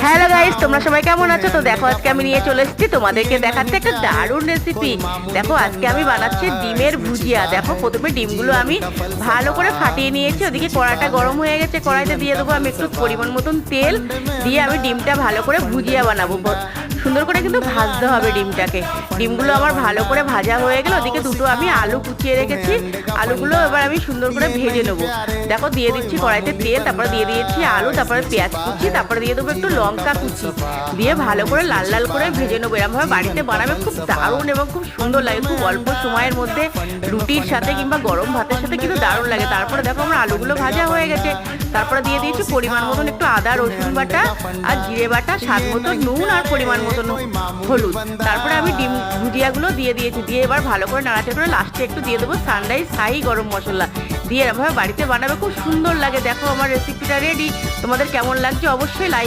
Hello guys, তোমরা সবাই কেমন আছো? তো দেখো আজকে আমি নিয়ে চলে এসেছি তোমাদেরকে দেখাতে একটা দারুণ রেসিপি। দেখো আজকে আমি বানাচ্ছি ডিমের ভুজিয়া। দেখো প্রথমে ডিমগুলো আমি ভালো করে ফাটিয়ে নিয়েছি। ওদিকে কড়াটা গরম হয়ে গেছে, কড়াইতে দিয়ে দেবো আমি একটু পরিমাণ মতন তেল। দিয়ে আমি ডিমটা ভালো করে ভুজিয়া বানাবো। সুন্দর করে কিন্তু ভাজতে হবে ডিমটাকে। ডিমগুলো আমার ভালো করে ভাজা হয়ে গেল। ওদিকে দুটো আমি আলু কুচিয়ে রেখেছি, আলুগুলো এবার আমি সুন্দর করে ভেজে নেবো। দেখো দিয়ে দিচ্ছি কড়াইতে তেল, তারপরে দিয়ে দিয়েছি আলু, তারপরে পেঁয়াজ কুচি, তারপরে দিয়ে দেবো একটু লঙ্কা কুচি, দিয়ে ভালো করে লাল লাল করে ভেজে নেবো। এরকমভাবে বাড়িতে বানাবে, খুব দারুণ এবং খুব সুন্দর লাগে। খুব অল্প সময়ের মধ্যে রুটির সাথে কিংবা গরম ভাতের সাথে কিন্তু দারুণ লাগে। তারপরে দেখো আমার আলুগুলো ভাজা হয়ে গেছে, তারপরে দিয়ে দিয়েছি পরিমাণ মতন একটু আদা রসুন বাটা আর জিরে বাটা, স্বাদ মতো নুন আর পরিমাণ মতন হলুদ। তারপরে আমি ডিম ভুজিয়াগুলো দিয়ে দিয়েছি, দিয়ে এবার ভালো করে নাড়াচাড়া করে লাস্টে একটু দিয়ে দেবো সানরাইজ হাই গরম মশলা। দিয়ে এরকমভাবে বাড়িতে বানাবে, খুব সুন্দর লাগে। দেখো আমার রেসিপিটা রেডি। তোমাদের কেমন লাগছে অবশ্যই লাইক